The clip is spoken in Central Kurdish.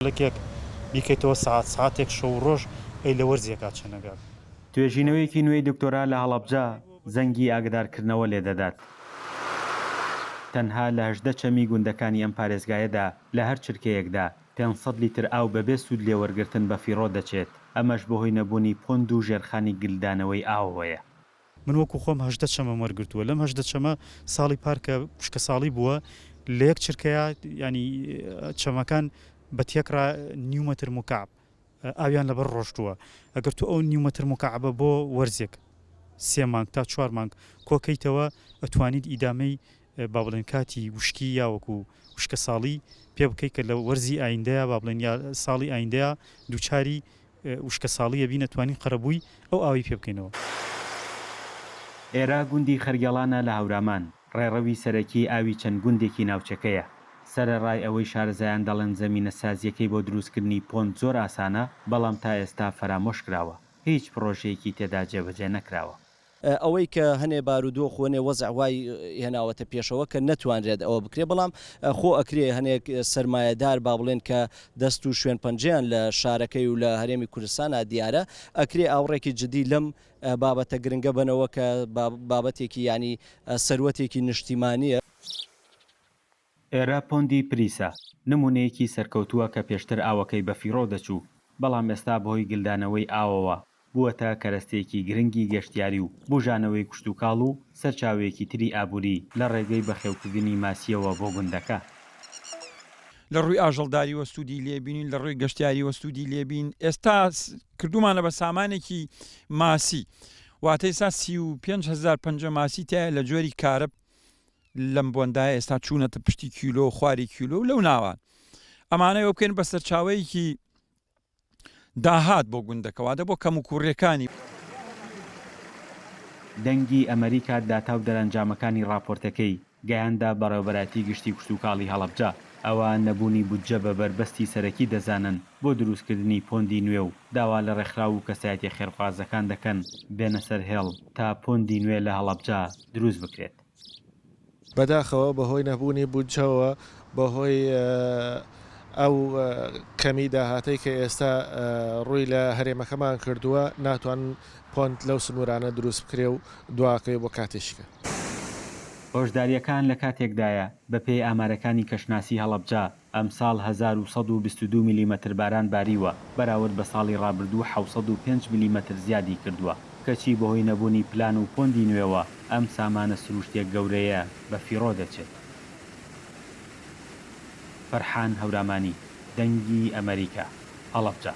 لەکێک بیکەیتەوە ساعتێک شەو ڕۆژ ئەی لە وەرزێکا چەنەگات. توێژینەوەیەکی نوێی دکتۆرا لە هەڵەبجە زەنگی ئاگدارکردنەوە لێ دەدات. تەنها لە 18 چەمی گوندەکانی ئەم پارێزگایەدا لە هەر چرکەیەکدا 500 لیتر ئاو بەبێ سوود لێوەرگرتن بە فیڕۆ دەچێت. ئەمەش بەهۆی نەبوونی پۆند و ژێرخانی گلدانەوەی ئاوەیە. من وەکو خۆم 18 چەمە وەرگرتووە. لەم 18 چەمە ساڵی پارکە پشکە ساڵی بووە لە یەک چرکەیە ینی چەمەکان بە تێکرا نیومەتر مکعب ئاویان لەبەر ڕۆشتووە. ئەگەر تو ئەو نیومەتر مکعبە بۆ وەرزێک 3 مانگ تا 4 مانگ کۆکەیتەوە ئەتوانیت ئیدامەی با بڵێن کاتی وشکی یا وەکو وشکە ساڵی پێ بکەیت کە لە وەرزی ئایندەیە با بڵێن یا ساڵی ئایندەیە دووچاری وشکە ساڵیە بی نەتوانین قەرەبووی ئەو ئاوی پێ بکەینەوە. ئێرە گوندی خەرگەڵانە لە هەورامان ڕێڕەوی سەرەکی ئاوی چەند گوندێکی ناوچەکەیە. سەرەڕای ئەوەی شارەزایان دەڵێن زەمینە سازیەکەی بۆ دروستکردنی پۆند زۆر ئاسانە بەڵام تا ئێستا فەرامۆش کراوە. هیچ پرۆژەیەکی تێدا جێبەجێ نەکراوە. ئەوەی کە هەنێ بارودۆخ وەنێ وەزعوای هێناوەتە پێشەوە کە نەتوانرێت ئەوە بکرێ بەڵام خۆ ئەکرێ هەنێک سەرمایەدار با بڵێن کە دەست و شوێن پەنجیان لە شارەکەی و لە هەرێمی کوردستانە دیارە ئەکرێ ئاوڕێکی جدی لەم بابەتە گرنگە بنەوە کە بابەتێکی ینی سەروەتێکی نیشتیمانیە. ئێرە پۆندی پریسە نمونەیەکی سەرکەوتووە کە پێشتر ئاوەکەی بە فیڕۆ دەچوو بەڵام ئێستا بەهۆی گلدانەوەی ئاوەوە بووەتە کەرەستەیەکی گرنگی گەشتیاری و بژانەوەی کوشتوکاڵ و سەرچاوەیەکی تری ئابووری لە ڕێگەی بەخێوکردنی ماسیەوە بۆ گوندەکە. لە ڕووی ئاژەڵداری وەستودی لێبینین لە ڕووی گەشتیاری وەستودی لێبین ئێستا کردومانە بە سامانێکی ماسی واتەی سا 35,000 پەنجە ماسی تایە لە جۆری کارب لەم بۆندایە ئێستا چوونەتە پشتی کیلۆ خواری کیلۆ و لەو ناوان ئەمانەوە بکەین بە سەرچاوەیەکی داهات بۆ گوندەکەواتە بۆ کەم و کوڕیەکانی. دەنگی ئەمریکا داتا و دەرەنجامەکانی راپۆرتەکەی گەیاندا بەڕێوەبەراتی گشتی کوشتوکاڵی هەڵەبجە ئەوە نەبوونی بودجە بە بەربەستی سەرەکی دەزانن بۆ دروستکردنی پۆندی نوێ و داوا لە ڕێکخراو و کەسایەتی خێرخوازەکان دەکەن بێنە سەر هێڵ تا پۆندی نوێ لە هەڵەبجە دروست بکرێت. بەداخەوە بەهۆی نەبوونی بودجەوە بەهۆی ئەو کەمی داهاتەی کە ئێستا ڕووی لە هەرێمەکەمان کردووە ناتوان پۆند لەو سنوورانە دروست بکرێ و دواکەی بۆ کاتێشکە. هۆشداریەکان لە کاتێکدایە بەپێی ئامارەکانی کەشناسی هەڵەبجە ئەم ساڵ 1122 میلیمەتر باران باریوە بەراورد بە ساڵی ڕابردوو 705 میلیمەتر زیادی کردووە کەچی بەهۆی نەبوونی پلان و پۆندی نوێوە ئەم سامانە سروشتێک گەورەیە بە فیڕۆ دەچێت. فەرحان هەورامانی دەنگی ئەمریکا هەڵەبجە.